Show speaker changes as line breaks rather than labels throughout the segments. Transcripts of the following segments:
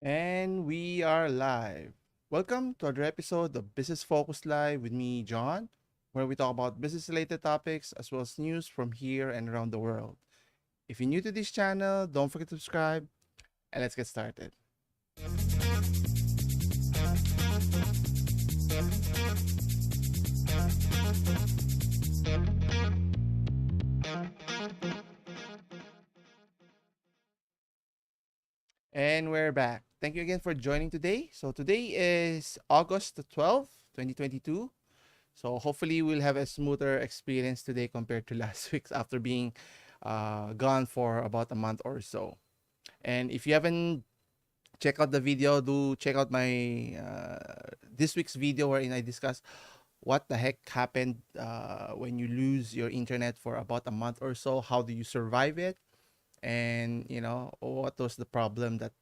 And we are live. Welcome to another episode of Business Focus Live with me, John, where we talk about business related topics as well as news from here and around the world. If you're new to this channel, don't forget to subscribe and let's get started. And we're back. Thank you again for joining today. So, today is August the 12th, 2022. So, hopefully, we'll have a smoother experience today compared to last week's after being gone for about a month or so. And if you haven't checked out the video, do check out my this week's video wherein I discuss what the heck happened when you lose your internet for about a month or so. How do you survive it? And what was the problem that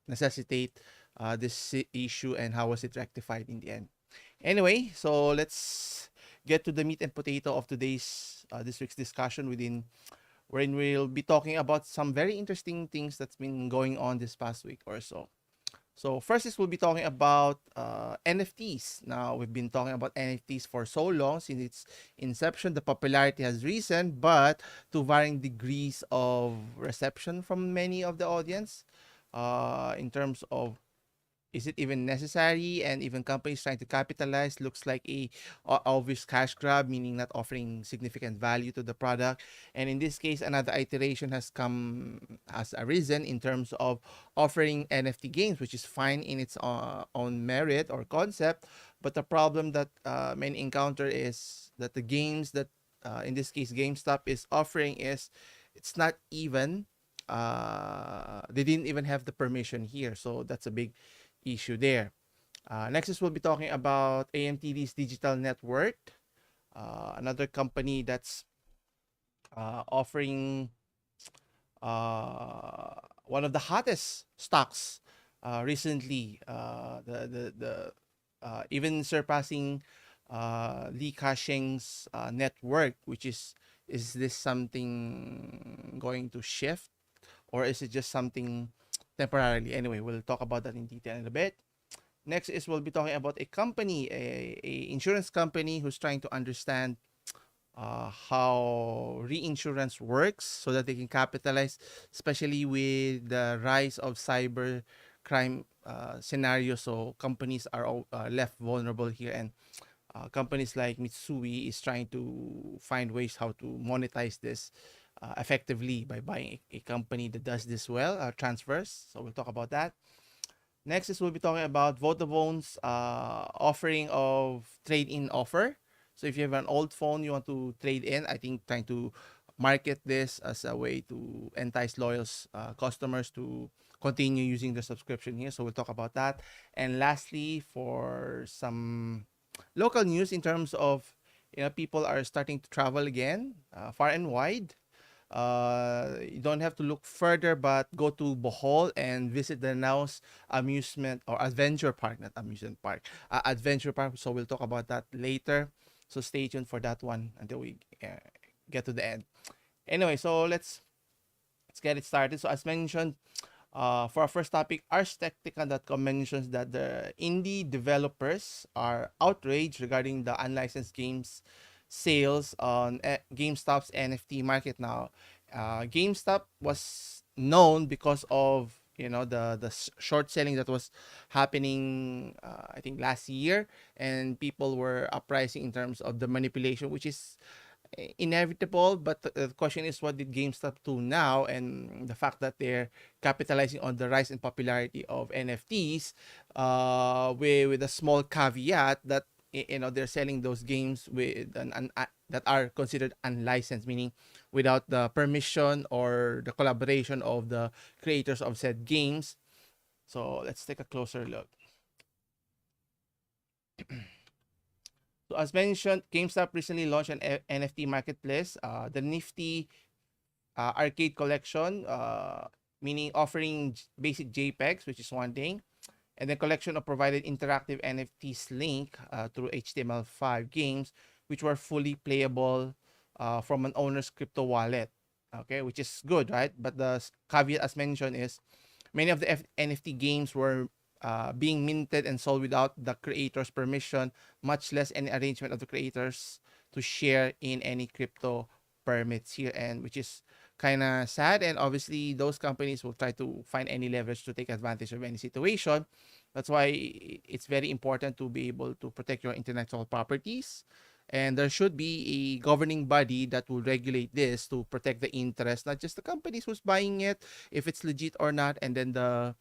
necessitate this issue, and how was it rectified in the end? Anyway, so let's get to the meat and potato of today's this week's discussion wherein we'll be talking about some very interesting things that's been going on this past week or so. So first is we'll be talking about NFTs. Now, we've been talking about NFTs for so long since its inception. The popularity has risen, but to varying degrees of reception from many of the audience in terms of, is it even necessary? And even companies trying to capitalize looks like a obvious cash grab, meaning not offering significant value to the product. And in this case, another iteration has arisen in terms of offering NFT games, which is fine in its own merit or concept. But the problem that many encounter is that the games that, in this case, GameStop is offering is it's not even they didn't even have the permission here, so that's a big issue there. Next is we'll be talking about AMTD's digital network, another company that's offering one of the hottest stocks recently, even surpassing Li Ka-shing's network, which is this something going to shift, or is it just something temporarily? Anyway, we'll talk about that in detail in a bit. Next is we'll be talking about a company, a insurance company who's trying to understand how reinsurance works so that they can capitalize, especially with the rise of cyber crime scenario. So companies are left vulnerable here, and companies like Mitsui is trying to find ways how to monetize this effectively by buying a company that does this well, Transverse. So we'll talk about that. Next is we'll be talking about Vodafone's offering of trade-in offer. So if you have an old phone you want to trade in, I think trying to market this as a way to entice loyal customers to continue using the subscription here. So we'll talk about that. And lastly, for some local news in terms of, people are starting to travel again, far and wide. You don't have to look further, but go to Bohol and visit the Danao's amusement or adventure park, not amusement park, adventure park. So we'll talk about that later. So stay tuned for that one until we get to the end. Anyway, so let's get it started. So as mentioned, for our first topic, ArsTechnica.com mentions that the indie developers are outraged regarding the unlicensed games sales on GameStop's NFT market now. GameStop was known because of the short selling that was happening, I think last year, and people were uprising in terms of the manipulation, which is inevitable. But the question is, what did GameStop do now? And the fact that they're capitalizing on the rise in popularity of NFTs, with a small caveat that they're selling those games with that are considered unlicensed, meaning without the permission or the collaboration of the creators of said games. So let's take a closer look. So as mentioned, GameStop recently launched an NFT marketplace, the Nifty Arcade Collection, meaning offering basic JPEGs, which is one thing, and the collection of provided interactive NFTs link through HTML5 games, which were fully playable from an owner's crypto wallet. Okay, which is good, right? But the caveat, as mentioned, is Many of the NFT games were being minted and sold without the creator's permission, much less any arrangement of the creators to share in any crypto permits here, and which is kind of sad. And obviously, those companies will try to find any leverage to take advantage of any situation. That's why it's very important to be able to protect your intellectual properties. And there should be a governing body that will regulate this to protect the interest, not just the companies who's buying it, if it's legit or not, and then the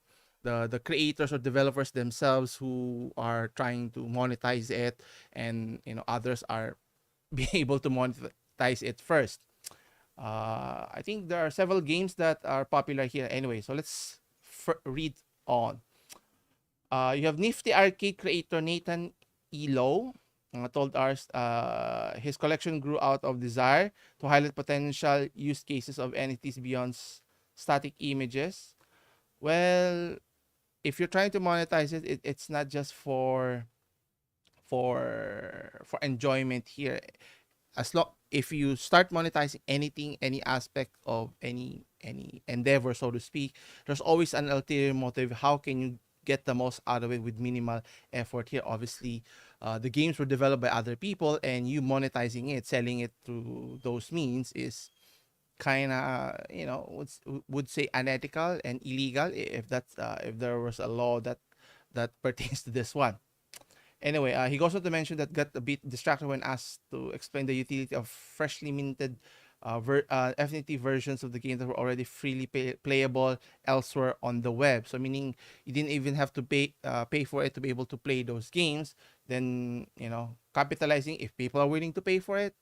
creators or developers themselves who are trying to monetize it, and others are being able to monetize it first. I think there are several games that are popular here anyway. So let's read on. You have Nifty Arcade creator Nathan Elo told us his collection grew out of desire to highlight potential use cases of NFTs beyond static images. Well, if you're trying to monetize it, it's not just for enjoyment here. As long if you start monetizing anything, any aspect of any endeavor, so to speak, there's always an ulterior motive. How can you get the most out of it with minimal effort here? Obviously, the games were developed by other people, and you monetizing it, selling it through those means is kind of would say unethical and illegal, if that's if there was a law that pertains to this one. Anyway, he goes on to mention that got a bit distracted when asked to explain the utility of freshly minted NFT versions of the game that were already freely playable elsewhere on the web. So meaning you didn't even have to pay for it to be able to play those games. Then capitalizing, if people are willing to pay for it,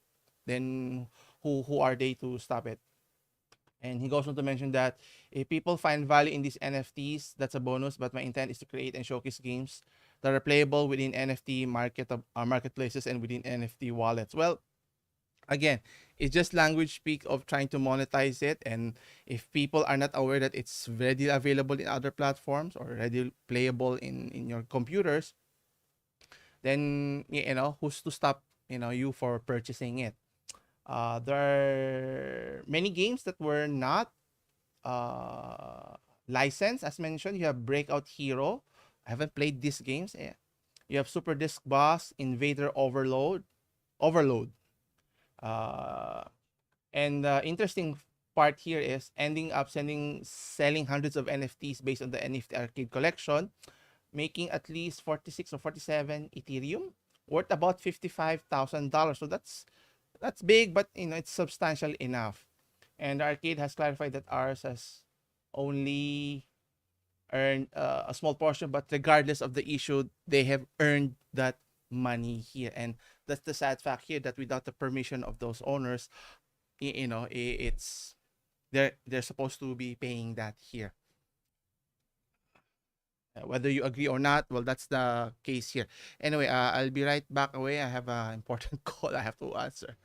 then who are they to stop it? And he goes on to mention that if people find value in these NFTs, that's a bonus. But my intent is to create and showcase games that are playable within NFT marketplaces and within NFT wallets. Well, again, it's just language speak of trying to monetize it. And if people are not aware that it's readily available in other platforms or readily playable in your computers, then who's to stop you for purchasing it? There are many games that were not licensed, as mentioned. You have Breakout Hero. I haven't played these games. You have Super Disc Boss, Invader Overload. Uh, and the interesting part here is ending up selling hundreds of NFTs based on the NFT Arcade collection, making at least 46 or 47 Ethereum, worth about $55,000. So that's big, but it's substantial enough. And the arcade has clarified that ours has only earned a small portion, but regardless of the issue, they have earned that money here. And that's the sad fact here, that without the permission of those owners, it's they're supposed to be paying that here. Whether you agree or not, well, that's the case here. Anyway, I'll be right back away. I have an important call I have to answer.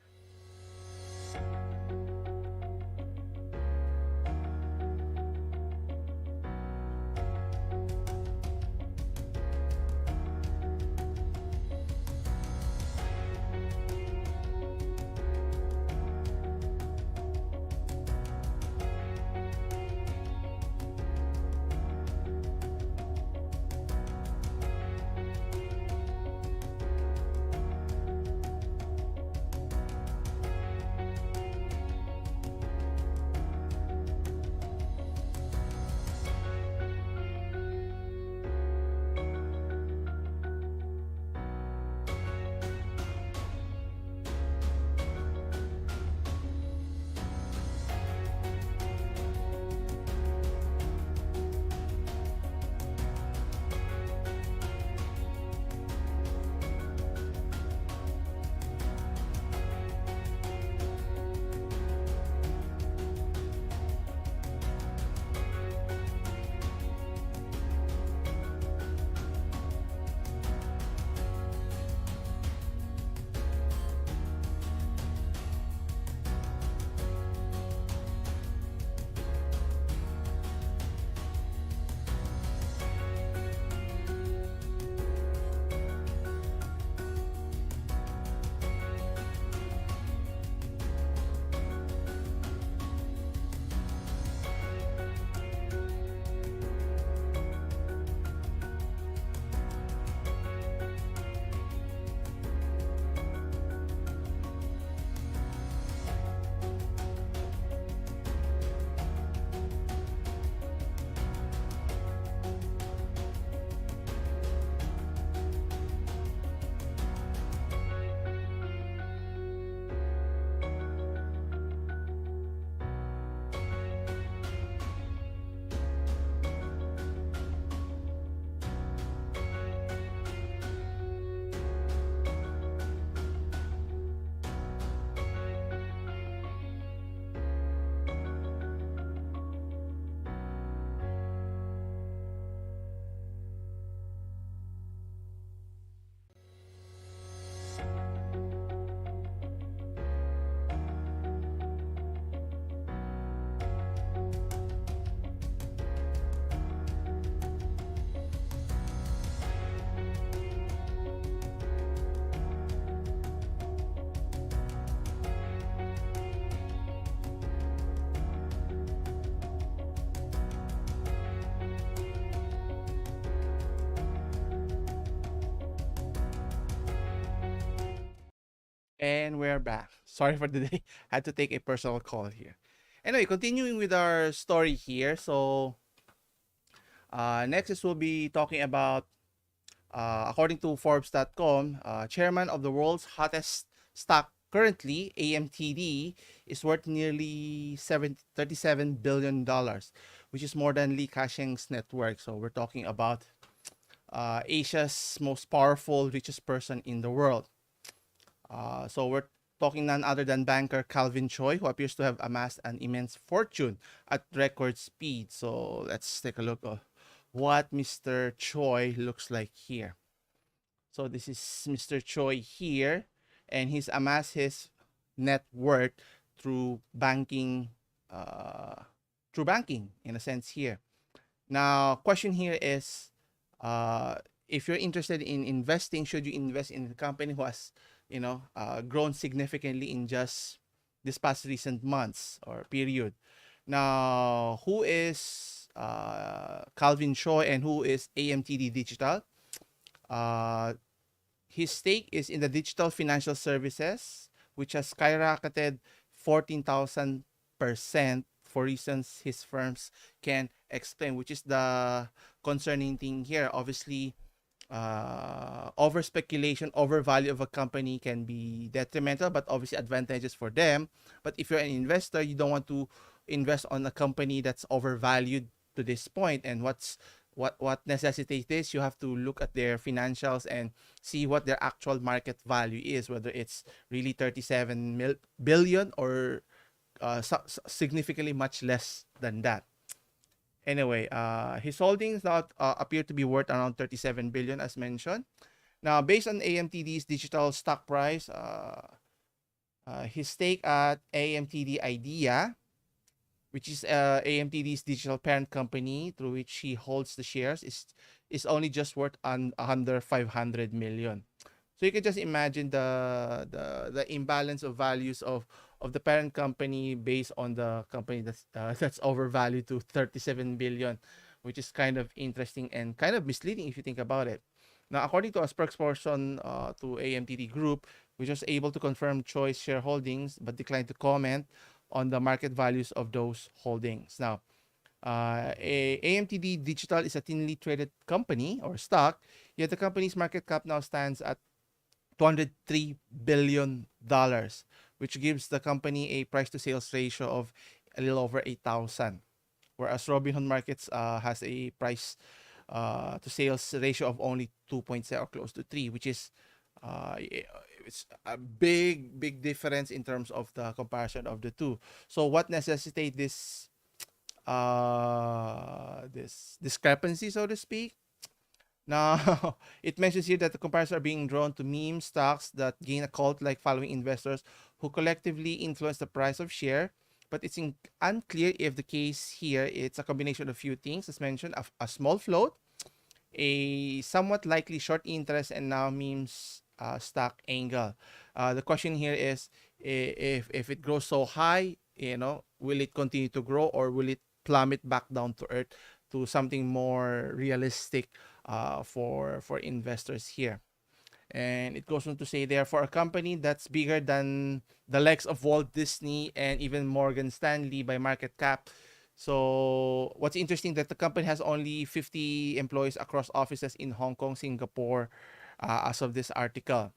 And we're back. Sorry for the day. Had to take a personal call here. Anyway, continuing with our story here. So, next is we'll be talking about, according to Forbes.com, chairman of the world's hottest stock currently, AMTD, is worth nearly $37 billion, which is more than Li Ka-shing's net worth. So, we're talking about Asia's most powerful, richest person in the world. So we're talking none other than banker Calvin Choi, who appears to have amassed an immense fortune at record speed. So let's take a look at what Mr. Choi looks like here. So this is Mr. Choi here, and he's amassed his net worth through banking, uh, through banking in a sense here. Now, question here is, uh, if you're interested in investing, should you invest in a company who has, grown significantly in just this past recent months or period? Now, who is Calvin Choi and who is AMTD Digital? Uh, his stake is in the digital financial services, which has skyrocketed 14,000% for reasons his firms can explain, which is the concerning thing here. Obviously, over speculation, over value of a company can be detrimental, but obviously advantages for them. But if you're an investor, you don't want to invest on a company that's overvalued to this point. And what necessitates this? You have to look at their financials and see what their actual market value is, whether it's really 37 billion or significantly much less than that. Anyway, his holdings now appear to be worth around 37 billion, as mentioned. Now, based on AMTD's digital stock price, his stake at AMTD Idea, which is AMTD's digital parent company through which he holds the shares, is only just worth under 500 million. So you can just imagine the imbalance of values of the parent company based on the company that's overvalued to 37 billion, which is kind of interesting and kind of misleading if you think about it. Now, according to a spokesperson to AMTD Group, which was able to confirm Choi's shareholdings but declined to comment on the market values of those holdings. Now, AMTD Digital is a thinly traded company or stock, yet the company's market cap now stands at $203 billion, which gives the company a price to sales ratio of a little over 8,000. Whereas Robinhood Markets has a price to sales ratio of only 2.0, close to 3, which is it's a big difference in terms of the comparison of the two. So what necessitates this discrepancy, so to speak? Now, it mentions here that the comparisons are being drawn to meme stocks that gain a cult-like following investors who collectively influence the price of share. But it's unclear if the case here it's a combination of a few things, as mentioned, a small float, a somewhat likely short interest, and now memes stock angle. The question here is, if it grows so high, will it continue to grow or will it plummet back down to earth to something more realistic for investors here? And it goes on to say, therefore, a company that's bigger than the likes of Walt Disney and even Morgan Stanley by market cap. So what's interesting that the company has only 50 employees across offices in Hong Kong, Singapore, as of this article.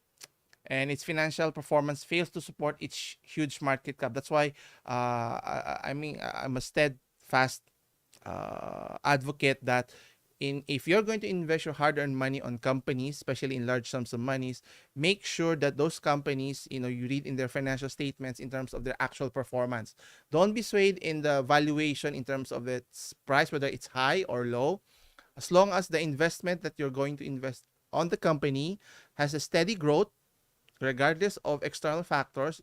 And its financial performance fails to support its huge market cap. That's why, I'm a steadfast advocate that if you're going to invest your hard-earned money on companies, especially in large sums of monies, make sure that those companies, you read in their financial statements in terms of their actual performance. Don't be swayed in the valuation in terms of its price, whether it's high or low. As long as the investment that you're going to invest on the company has a steady growth, regardless of external factors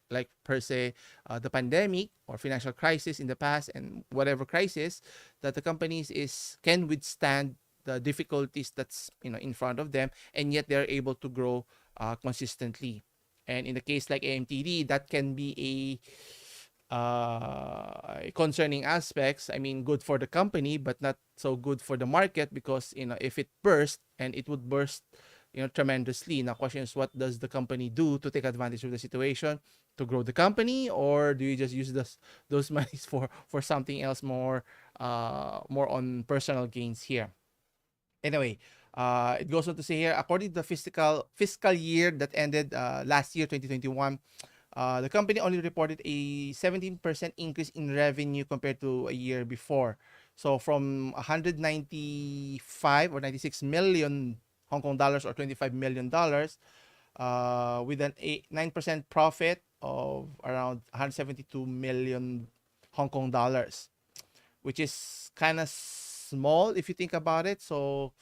like per se the pandemic or financial crisis in the past and whatever crisis that the companies can withstand the difficulties that's in front of them, and yet they're able to grow consistently. And in the case like AMTD, that can be concerning aspects. I mean, good for the company, but not so good for the market, because if it burst, and it would burst tremendously. Now, question is, what does the company do to take advantage of the situation to grow the company, or do you just use those monies for something else more on personal gains here? Anyway, it goes on to say here, according to the fiscal year that ended last year, 2021, the company only reported a 17% increase in revenue compared to a year before. So from 195 or 96 million Hong Kong dollars or 25 million dollars, with an 9% profit of around 172 million Hong Kong dollars, which is kind of small if you think about it. So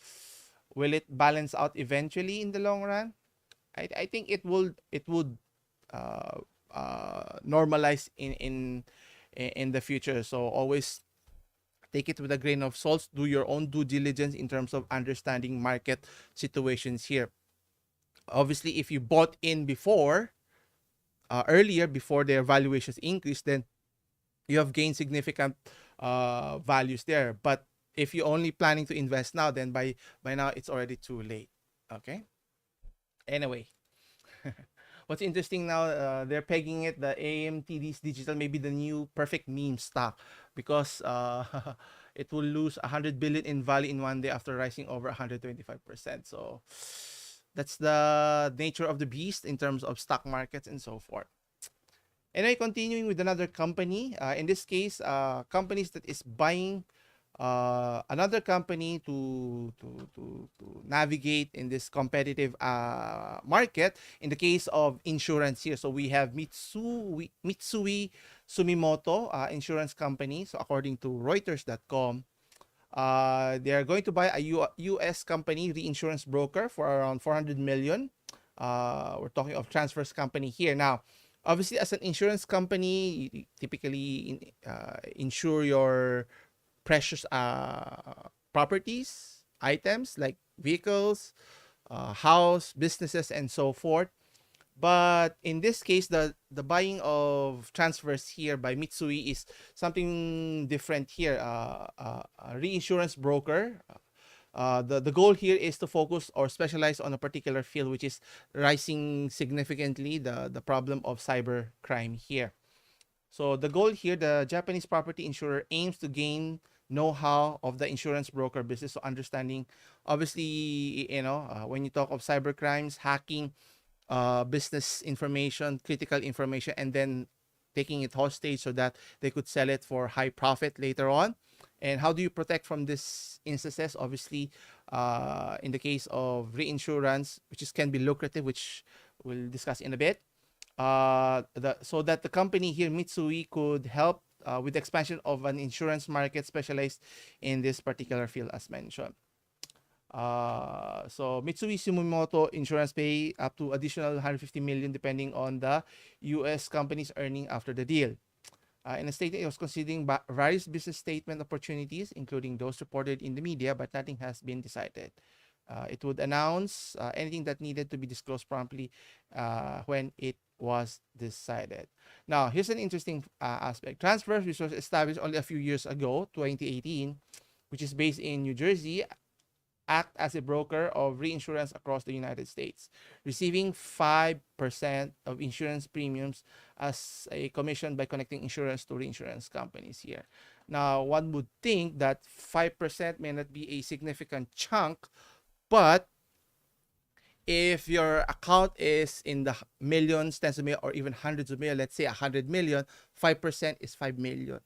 will it balance out eventually in the long run? I think it would uh, normalize in the future. So always take it with a grain of salt. Do your own due diligence in terms of understanding market situations here. Obviously, if you bought in before, earlier before their valuations increased, then you have gained significant values there. But if you're only planning to invest now, then by now it's already too late. Okay. Anyway, what's interesting now, they're pegging it, the AMTD's digital may be the new perfect meme stock because it will lose 100 billion in value in one day after rising over 125%. So that's the nature of the beast in terms of stock markets and so forth. Anyway, continuing with another company, in this case, companies that is buying another company to navigate in this competitive market. In the case of insurance here, so we have Mitsui Sumitomo insurance company. So according to Reuters.com, they are going to buy a U.S. company reinsurance broker for around 400 million. We're talking of Transverse company here. Now, obviously, as an insurance company, you typically insure your precious properties, items like vehicles, house, businesses, and so forth. But in this case, the buying of Transverse here by Mitsui is something different here. A reinsurance broker. The goal here is to focus or specialize on a particular field, which is rising significantly, the problem of cybercrime here. So the goal here, the Japanese property insurer aims to gain know-how of the insurance broker business. So understanding, obviously, when you talk of cyber crimes, hacking, business information, critical information, and then taking it hostage so that they could sell it for high profit later on. And how do you protect from these instances? Obviously, in the case of reinsurance, can be lucrative, which we'll discuss in a bit. So that the company here, Mitsui, could help with the expansion of an insurance market specialized in this particular field, as mentioned. So Mitsui Sumitomo Insurance pay up to additional 150 million depending on the U.S. company's earning after the deal. In a statement, it was considering various business statement opportunities, including those reported in the media, but nothing has been decided. It would announce anything that needed to be disclosed promptly when it was decided. Now, here's an interesting aspect. Transverse, which was established only a few years ago, 2018, which is based in New Jersey, act as a broker of reinsurance across the United States, receiving 5% of insurance premiums as a commission by connecting insurance to reinsurance companies here. Now, one would think that 5% may not be a significant chunk, but if your account is in the millions, tens of millions, or even hundreds of millions, let's say 100 million, 5% is 5 million.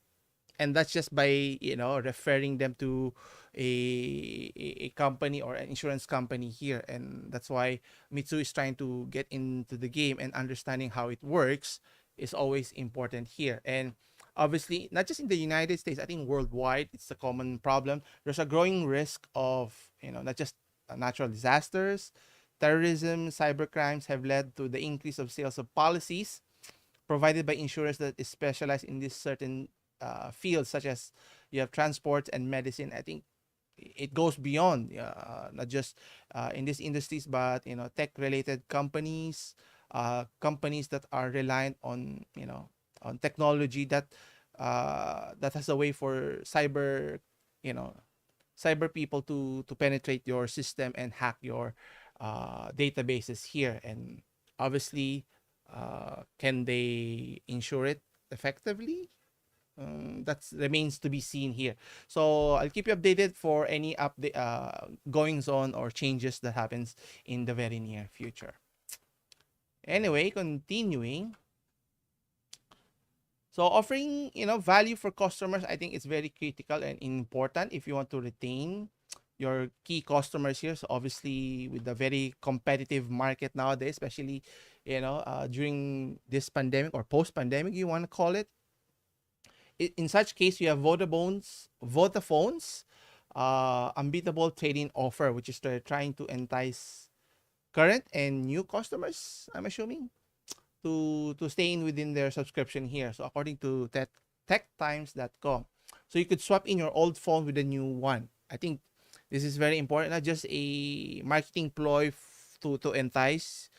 And that's just by referring them to a company or an insurance company here. And that's why Mitsui is trying to get into the game, and understanding how it works is always important here. And obviously, not just in the United States, I think worldwide it's a common problem. There's a growing risk of not just natural disasters, terrorism, cybercrimes have led to the increase of sales of policies provided by insurers that is specialized in this certain fields, such as you have transport and medicine. I think it goes beyond not just in these industries, but tech-related companies, companies that are reliant on on technology that that has a way for cyber people to penetrate your system and hack your databases here, and obviously, can they insure it effectively? That remains to be seen here. So I'll keep you updated for any update, goings on or changes that happens in the very near future. Anyway, continuing. So offering, value for customers, I think it's very critical and important if you want to retain your key customers here. So obviously, with the very competitive market nowadays, especially, during this pandemic or post-pandemic, you want to call it. In such case, you have Vodafone's unbeatable trading offer, which is they're trying to entice current and new customers, I'm assuming, to stay in within their subscription here. So according to techtimes.com, so you could swap in your old phone with a new one. I think this is very important, not just a marketing ploy to entice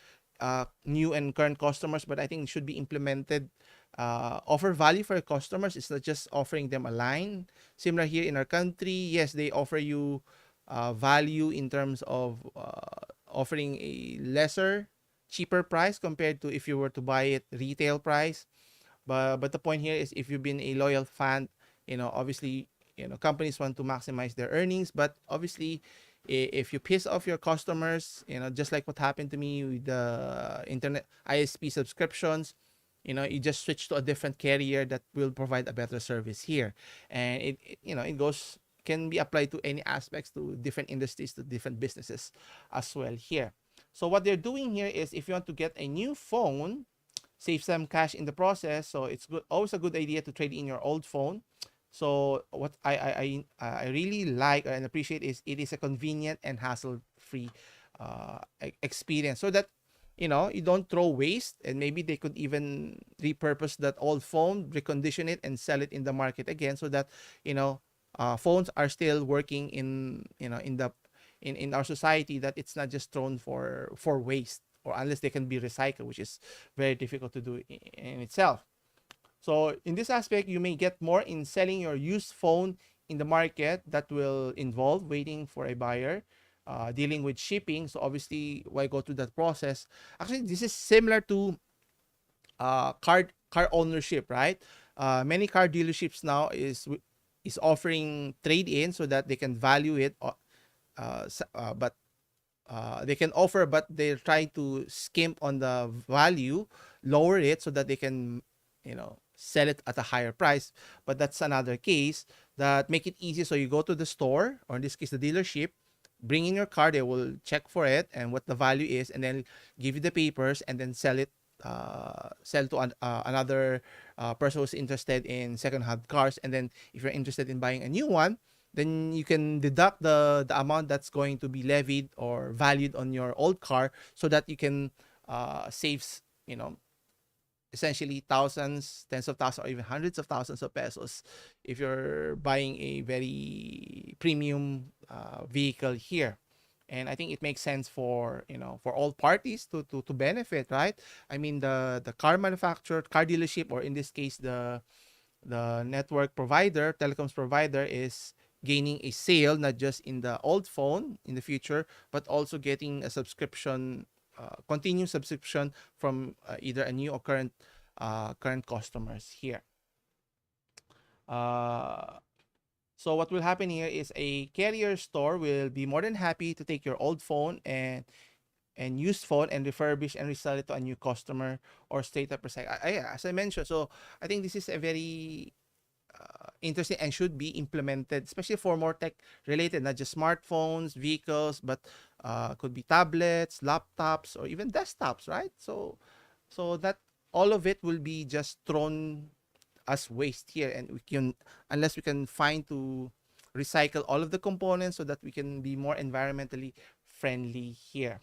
new and current customers, but I think it should be implemented. Offer value for your customers. It's not just offering them a line. Similar here in our country, yes, they offer you value in terms of offering a lesser, cheaper price compared to if you were to buy it retail price. But the point here is, if you've been a loyal fan, obviously, companies want to maximize their earnings, but obviously, if you piss off your customers, just like what happened to me with the internet ISP subscriptions, you just switch to a different carrier that will provide a better service here. And it goes, can be applied to any aspects, to different industries, to different businesses as well here. So what they're doing here is, if you want to get a new phone, save some cash in the process. So it's always a good idea to trade in your old phone. So what I really like and appreciate is, it is a convenient and hassle-free experience, so that you don't throw waste, and maybe they could even repurpose that old phone, recondition it, and sell it in the market again, so that phones are still working in our society, that it's not just thrown for waste, or unless they can be recycled, which is very difficult to do in itself. So in this aspect, you may get more in selling your used phone in the market. That will involve waiting for a buyer, dealing with shipping. So obviously, why go through that process? Actually, this is similar to car ownership, right? Many car dealerships now is offering trade-in, so that they can value it, but they can offer, but they're trying to skimp on the value, lower it, so that they can, sell it at a higher price. But that's another case, that make it easy. So you go to the store, or in this case, the dealership, bring in your car, they will check for it and what the value is, and then give you the papers, and then sell to another person who's interested in second-hand cars. And then if you're interested in buying a new one, then you can deduct the amount that's going to be levied or valued on your old car, so that you can save, essentially thousands, tens of thousands, or even hundreds of thousands of pesos, if you're buying a very premium vehicle here. And I think it makes sense for all parties to benefit, right? I mean, the car manufacturer, car dealership, or in this case, the network provider, telecoms provider, is gaining a sale, not just in the old phone in the future, but also getting a subscription, continuous subscription from either a new or current customers here. So what will happen here is, a carrier store will be more than happy to take your old phone and used phone, and refurbish and resell it to a new customer, or state up recycle. As I mentioned, so I think this is a very interesting and should be implemented, especially for more tech related, not just smartphones, vehicles, but could be tablets, laptops, or even desktops, right? So that all of it will be just thrown as waste here, and unless we can find to recycle all of the components, so that we can be more environmentally friendly here.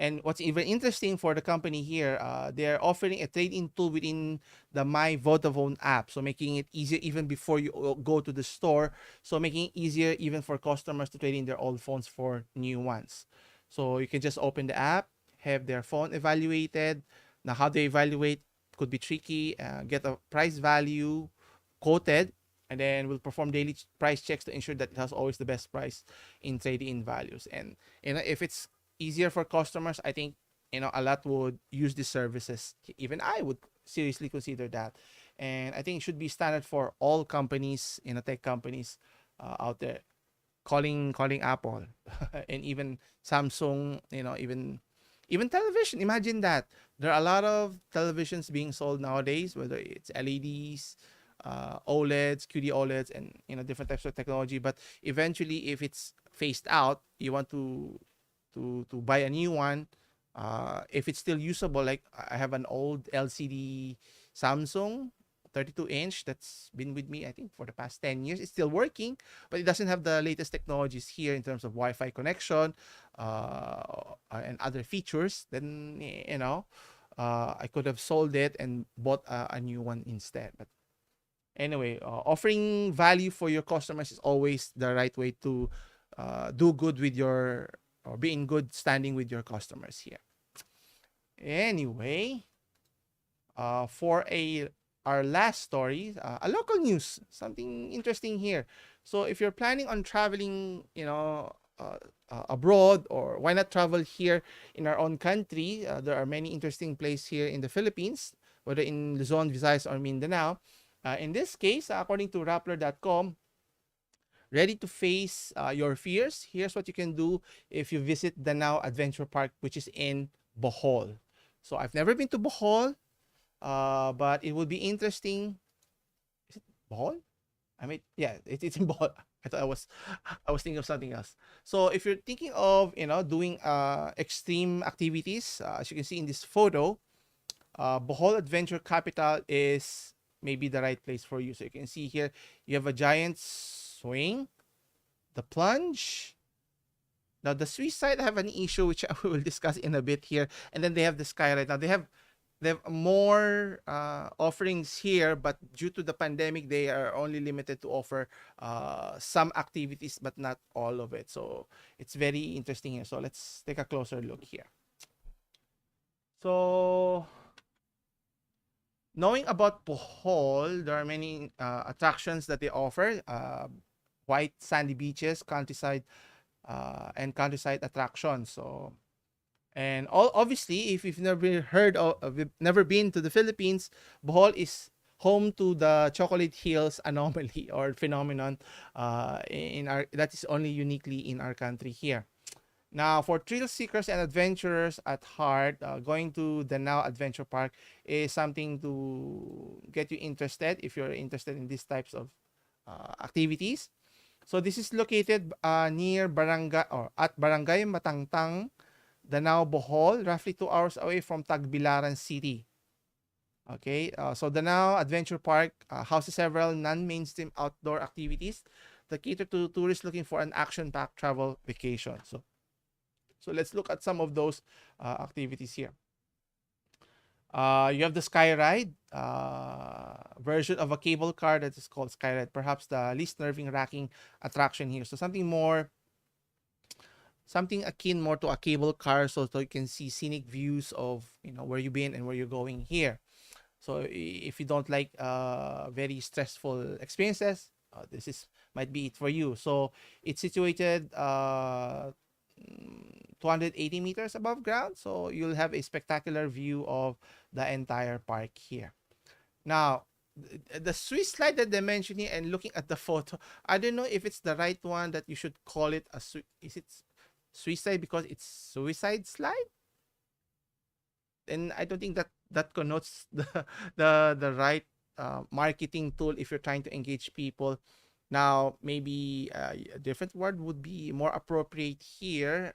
And what's even interesting for the company here, they're offering a trade-in tool within the My Vodafone app. So making it easier even before you go to the store. So making it easier even for customers to trade in their old phones for new ones. So you can just open the app, have their phone evaluated. Now, how they evaluate could be tricky. Get a price value quoted, and then we'll perform daily price checks to ensure that it has always the best price in trading in values. And if it's easier for customers, I think a lot would use these services. Even I would seriously consider that, and I think it should be standard for all companies, tech companies out there, calling Apple and even Samsung, even television. Imagine that there are a lot of televisions being sold nowadays, whether it's LEDs, OLEDs, QD OLEDs, and different types of technology. But eventually, if it's phased out, you want to buy a new one. If it's still usable, like I have an old LCD Samsung 32-inch that's been with me, I think, for the past 10 years. It's still working, but it doesn't have the latest technologies here in terms of Wi-Fi connection and other features. Then, I could have sold it and bought a new one instead. But anyway, offering value for your customers is always the right way to do good with or be in good standing with your customers here. Anyway, for our last story, a local news, something interesting here. So if you're planning on traveling, abroad, or why not travel here in our own country? There are many interesting places here in the Philippines, whether in Luzon, Visayas, or Mindanao. In this case, according to Rappler.com, ready to face your fears? Here's what you can do if you visit Danao Adventure Park, which is in Bohol. So I've never been to Bohol, but it would be interesting. Is it Bohol? I mean, yeah, it's in Bohol. I thought I was thinking of something else. So if you're thinking of doing extreme activities, as you can see in this photo, Bohol Adventure Capital is maybe the right place for you. So you can see here, you have a giant swing, the plunge. Now the Swiss side, I have an issue which I will discuss in a bit here, and then they have the sky right now. They have more offerings here, but due to the pandemic, they are only limited to offer some activities, but not all of it. So it's very interesting here. So let's take a closer look here. So knowing about Bohol, there are many attractions that they offer. White sandy beaches, countryside, and countryside attractions. So, and obviously, if you've never heard of, never been to the Philippines, Bohol is home to the Chocolate Hills anomaly or phenomenon in our that is only uniquely in our country here. Now, for thrill seekers and adventurers at heart, going to the Danao Adventure Park is something to get you interested if you're interested in these types of activities. So this is located near Barangay or at Barangay Matangtang, Danao, Bohol, roughly 2 hours away from Tagbilaran City. Okay, so Danao Adventure Park houses several non-mainstream outdoor activities that cater to tourists looking for an action-packed travel vacation. So let's look at some of those activities here. You have the Skyride version of a cable car that is called Skyride, perhaps the least nerve-wracking attraction here. So something akin more to a cable car, so you can see scenic views of where you've been and where you're going here. So if you don't like very stressful experiences, this might be it for you. So it's situated 280 meters above ground, so you'll have a spectacular view of the entire park here. Now, the Swiss slide that they mentioned here, and looking at the photo, I don't know if it's the right one that you should call it a is it suicide because it's suicide slide? And I don't think that connotes the right marketing tool if you're trying to engage people. Now, maybe a different word would be more appropriate here.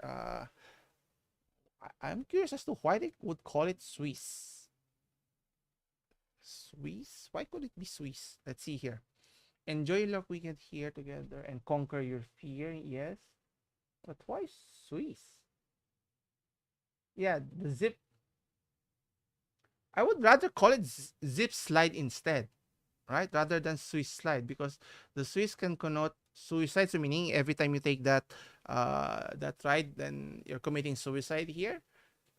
I'm curious as to why they would call it Swiss. Swiss? Why could it be Swiss? Let's see here. Enjoy your weekend here together and conquer your fear. Yes. But why Swiss? Yeah, the zip. I would rather call it zip slide instead, right? Rather than Swiss slide, because the Swiss can connote suicide, so meaning every time you take that ride, then you're committing suicide here.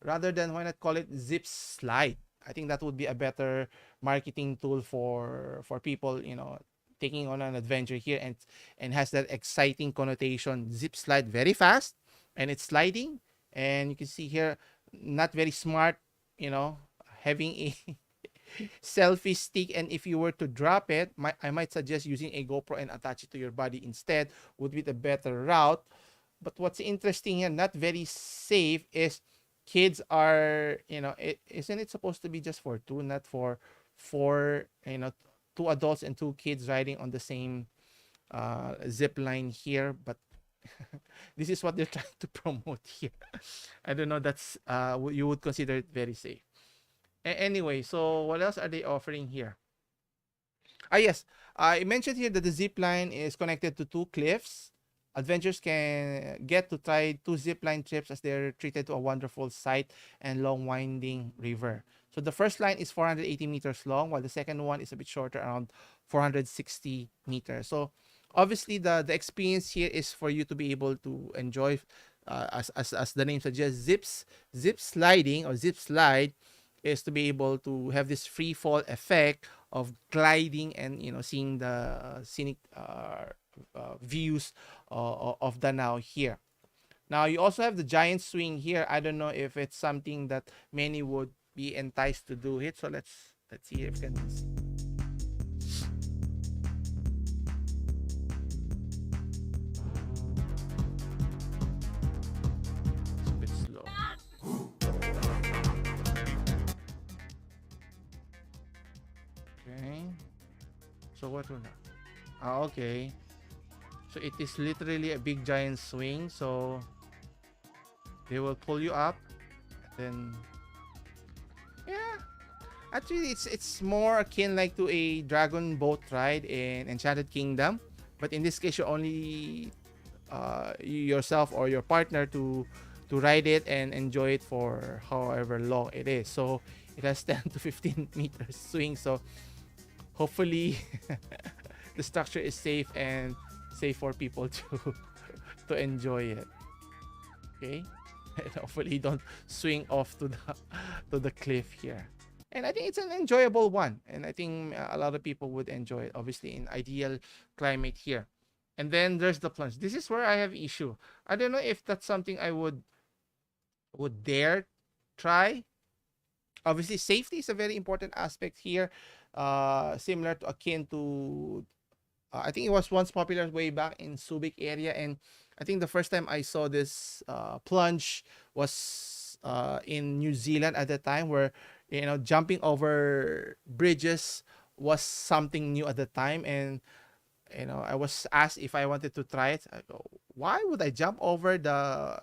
Rather than, why not call it zip slide? I think that would be a better marketing tool for people, taking on an adventure here, and has that exciting connotation. Zip slide very fast, and it's sliding, and you can see here, not very smart, you know, having a selfie stick, and if you were to drop it, I might suggest using a GoPro and attach it to your body instead, would be the better route. But what's interesting here, not very safe, is kids are, isn't it supposed to be just for two, not for four, two adults and two kids riding on the same zip line here? But this is what they're trying to promote here. I don't know, that's you would consider it very safe. Anyway, so what else are they offering here? Ah, yes. I mentioned here that the zip line is connected to two cliffs. Adventurers can get to try two zip line trips as they're treated to a wonderful sight and long winding river. So the first line is 480 meters long, while the second one is a bit shorter, around 460 meters. So obviously the experience here is for you to be able to enjoy, as the name suggests, zip sliding or zip slide is to be able to have this free fall effect of gliding and seeing the scenic views of Danao here. Now you also have the giant swing here. I don't know if it's something that many would be enticed to do it. So let's see if we can. It's a bit slow. Okay. So what will that? Ah, okay. So it is literally a big giant swing. So they will pull you up, then yeah. Actually, it's more akin like to a dragon boat ride in Enchanted Kingdom, but in this case, you only yourself or your partner to ride it and enjoy it for however long it is. So it has 10 to 15 meters swing. So hopefully the structure is safe and safe for people to enjoy it. Okay, and hopefully you don't swing off to the cliff here. And I think it's an enjoyable one, and I think a lot of people would enjoy it, obviously in ideal climate here. And then there's the plunge. This is where I have issue. I don't know if that's something I would dare try. Obviously safety is a very important aspect here, similar to akin to I think it was once popular way back in Subic area, and I think the first time I saw this plunge was in New Zealand at the time, where jumping over bridges was something new at the time, and I was asked if I wanted to try it. I go, why would I jump over the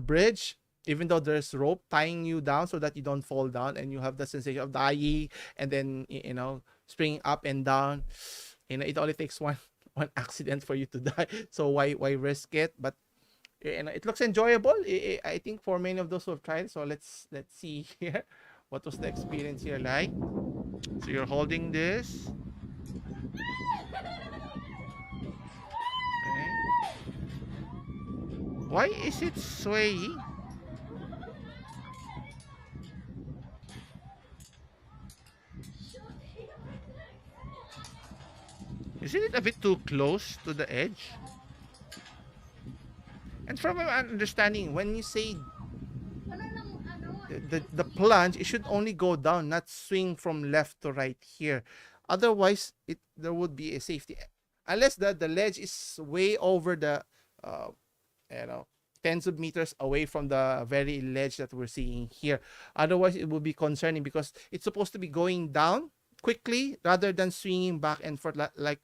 bridge, even though there's rope tying you down so that you don't fall down and you have the sensation of dying, and then springing up and down. It only takes one accident for you to die, so why risk it? But it looks enjoyable. I think for many of those who have tried. So let's see here, what was the experience here like. So you're holding this. Okay. Why is it swaying? Isn't it a bit too close to the edge? And from my understanding, when you say the plunge, it should only go down, not swing from left to right here. Otherwise, there would be a safety, unless the ledge is way over the uh, you know tens of meters away from the very ledge that we're seeing here. Otherwise, it would be concerning, because it's supposed to be going down quickly rather than swinging back and forth, like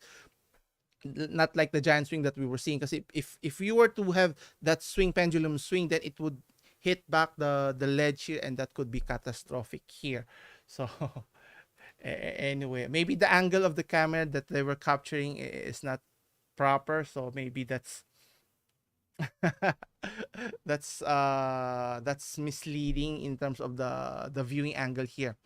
not like the giant swing that we were seeing. Because if you were to have that swing, pendulum swing, then it would hit back the ledge here, and that could be catastrophic here. So anyway, maybe the angle of the camera that they were capturing is not proper, so maybe that's that's misleading in terms of the viewing angle here.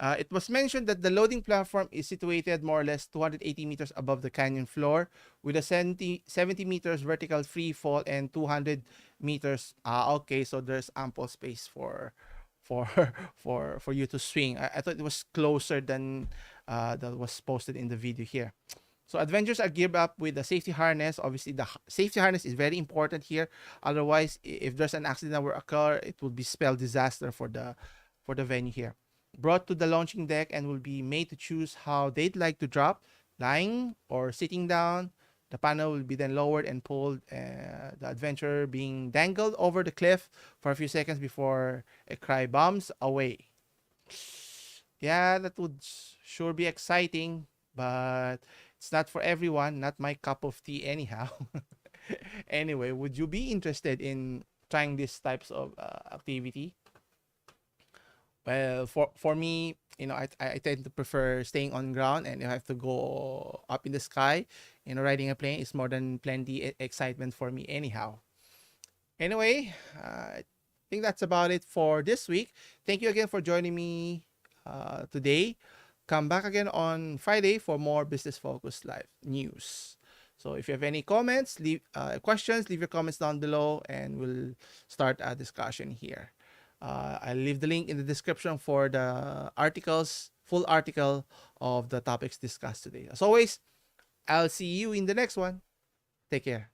It was mentioned that the loading platform is situated more or less 280 meters above the canyon floor, with a 70 meters vertical free fall and 200 meters. Okay, so there's ample space for for for you to swing. I thought it was closer than that was posted in the video here. So adventurers are geared up with the safety harness. Obviously, the safety harness is very important here. Otherwise, if there's an accident that will occur, it will be spell disaster for the venue here. Brought to the launching deck and will be made to choose how they'd like to drop, lying or sitting down. The panel will be then lowered and pulled, the adventurer being dangled over the cliff for a few seconds before a cry bombs away. Yeah, that would sure be exciting, but it's not for everyone, not my cup of tea anyhow. Anyway, would you be interested in trying these types of activity? Well, for me, I tend to prefer staying on ground, and if I have to go up in the sky, riding a plane is more than plenty excitement for me anyhow. Anyway, I think that's about it for this week. Thank you again for joining me today. Come back again on Friday for more business focused live news. So if you have any comments, leave questions, leave your comments down below, and we'll start a discussion here. I'll leave the link in the description for the full article of the topics discussed today. As always, I'll see you in the next one. Take care.